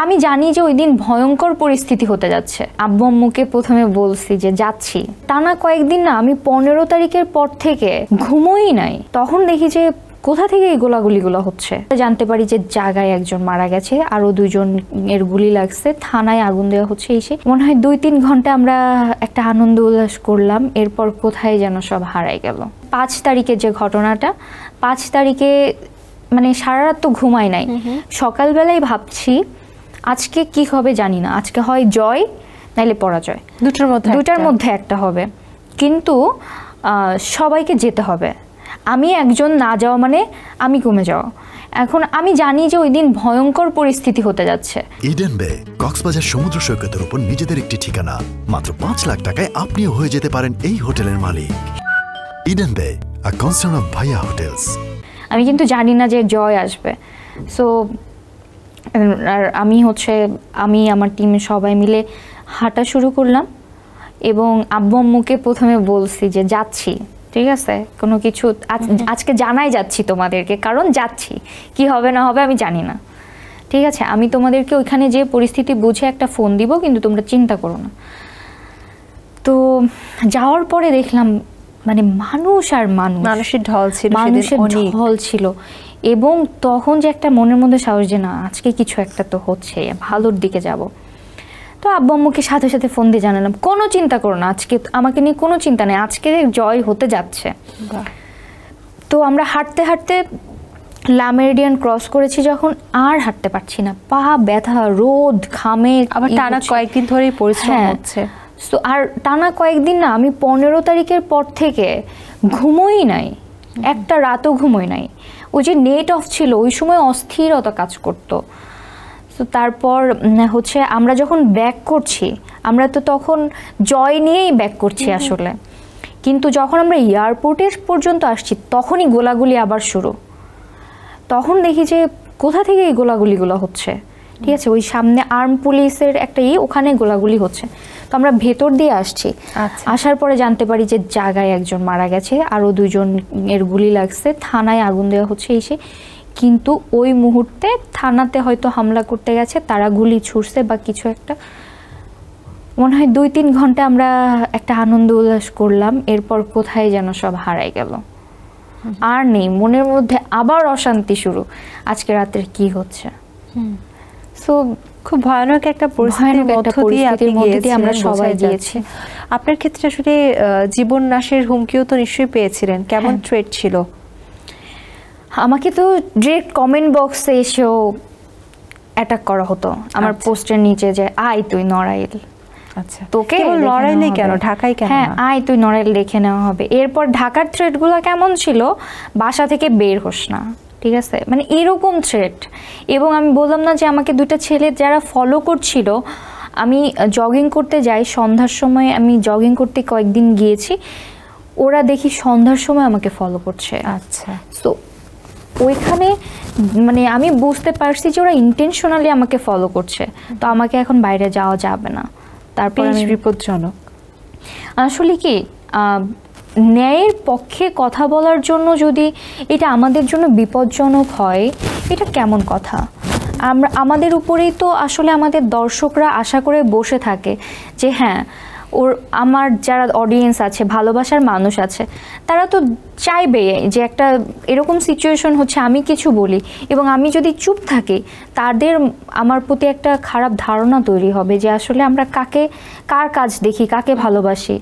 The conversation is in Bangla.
আমি জানি যে ওই দিন ভয়ঙ্কর পরিস্থিতি হতে যাচ্ছে। আব্বু আম্মুকে প্রথমে বলছি যে যাচ্ছি, টানা কয়েকদিন না আমি 15 তারিখের পর থেকে ঘুমোই নাই। তখন দেখি যে কোথা থেকে এই গোলাগুলিগুলো হচ্ছে। জানতে পারি যে জায়গায় একজন মারা গেছে, আরো 2 জনের গুলি লাগছে, থানায় আগুন দেওয়া হচ্ছে। এসে মনে হয় 2-3 ঘন্টা আমরা একটা আনন্দ উল্লাস করলাম, এরপর কোথায় যেন সব হারাই গেল। 5 তারিখে যে ঘটনাটা, 5 তারিখে মানে সারা রাত তো ঘুমাই নাই। সকালবেলায় ভাবছি আজকে কি হবে জানি না, আজকে হয় জয় নাইলে পরাজয়, দুটার মধ্যে একটা হবে। কিন্তু সবাইকে যেতে হবে, আমি একজন না যাওয়া মানে আমি কমে যাওয়া। এখন আমি জানি যে ওই দিন ভয়ঙ্কর পরিস্থিতি হতে যাচ্ছে। ইডেন বে কক্সবাজার সমুদ্র সৈকতের উপর নিজেদের একটি ঠিকানা। মাত্র 5 লাখ টাকায় আপনিও হয়ে যেতে পারেন এই হোটেলের মালিক। ইডেন বে, আ কনসার্ন অফ ভাইয়া হোটেলস। আমি কিন্তু জানি না যে জয় আসবে। সো আর আমি আমার টিমে সবাই মিলে হাঁটা শুরু করলাম এবং আব্বু আম্মুকে প্রথমে বলছি যে যাচ্ছি, ঠিক আছে, কোনো কিছু আজকে জানাই যাচ্ছি তোমাদেরকে, কারণ যাচ্ছি, কি হবে না হবে আমি জানি না, ঠিক আছে, আমি তোমাদেরকে ওইখানে যে পরিস্থিতি বুঝে একটা ফোন দিব, কিন্তু তোমরা চিন্তা করো না। তো যাওয়ার পরে দেখলাম মানে মানুষের ঢল ছিল এবং তখন যে একটা মনের মধ্যে সাহস যে না আজকে কিছু একটা তো হচ্ছে, ভালোর দিকে যাব। তো আব্বু আম্মুকে সাথে সাথে ফোন দিয়ে জানালাম কোনো চিন্তা করো না, আজকে আমাকে নিয়ে কোনো চিন্তা নেই, আজকে জয় হতে যাচ্ছে। তো আমরা হাঁটতে হাঁটতে লা মেরিডিয়ান ক্রস করেছি যখন, আর হাঁটতে পারছি না, পা ব্যথা, রোদ, ঘামে, আবার টানা কয়েকদিন ধরেই পরিশ্রম হচ্ছে। তো আর টানা কয়েকদিন না আমি 15 তারিখের পর থেকে ঘুমোই নাই, একটা রাতও ঘুমোই নাই। ওই যে নেট অফ ছিল ওই সময় অস্থিরতা কাজ করতো। তো তারপর আমরা যখন ব্যাক করছি, আমরা তো তখন জয় নিয়েই ব্যাক করছি আসলে, কিন্তু যখন আমরা এয়ারপোর্টের পর্যন্ত আসছি তখনই গোলাগুলি আবার শুরু। তখন দেখি যে কোথা থেকে এই গোলাগুলিগুলো হচ্ছে, ঠিক আছে, ওই সামনে আর্ম পুলিশের একটা ওখানে গোলাগুলি হচ্ছে। তো আমরা ভেতর দিয়ে আসছি, আসার পরে জানতে পারি যে জায়গায় একজন মারা গেছে, আরো 2 জনের গুলি লাগছে, থানায় আগুন দেওয়া হচ্ছে। এসে কিন্তু ওই মুহূর্তে থানাতে হয়তো হামলা করতে গেছে, তারা গুলি ছুড়ছে বা কিছু একটা, মনে হয় 2-3 ঘন্টা আমরা একটা আনন্দ উল্লাস করলাম, এরপর কোথায় যেন সব হারাই গেল। আর নেই, মনের মধ্যে আবার অশান্তি শুরু, আজকে রাতের কি হচ্ছে। সো খুব ভয়ানক একটা পরিস্থিতির মধ্যে দিয়ে আমরা সবাই গিয়েছি। আপনার ক্ষেত্রে আসলে জীবন নাশের হুমকিও তো নিশ্চয়ই পেয়েছিলেন, কেমন থ্রেট ছিল? আমাকে তো ডিরেক্ট কমেন্ট বক্সে এসেও অ্যাটাক করা হতো আমার পোস্টের নিচে, যে আয় তুই নড়াইল, আচ্ছা তোকে নড়াইলে কেন, ঢাকায় কেন? হ্যাঁ, আয় তুই নড়াইল দেখে নেওয়া হবে। এরপর ঢাকার থ্রেটগুলো কেমন ছিল, বাসা থেকে বের হোস না, ঠিক আছে, মানে এরকম থ্রেট। এবং আমি বললাম না যে আমাকে 2টা ছেলে যারা ফলো করছিল, আমি জগিং করতে যাই সন্ধ্যার সময়, আমি জগিং করতে কয়েকদিন গিয়েছি, ওরা দেখি সন্ধ্যার সময় আমাকে ফলো করছে। আচ্ছা, তো ওইখানে মানে আমি বুঝতে পারছি যে ওরা ইন্টেনশনালি আমাকে ফলো করছে, তো আমাকে এখন বাইরে যাওয়া যাবে না। তারপর বিপজ্জনক আসলে কি ন্যায়ের পক্ষে কথা বলার জন্য যদি এটা আমাদের জন্য বিপজ্জনক হয়, এটা কেমন কথা? আমাদের উপরেই তো আসলে আমাদের দর্শকরা আশা করে বসে থাকে যে হ্যাঁ, আমার যারা অডিয়েন্স আছে, ভালোবাসার মানুষ আছে, তারা তো চাইবে যে একটা এরকম সিচুয়েশন হচ্ছে আমি কিছু বলি, এবং আমি যদি চুপ থাকি তাদের আমার প্রতি একটা খারাপ ধারণা তৈরি হবে যে আসলে আমরা কার কাজ দেখি, কাকে ভালোবাসি।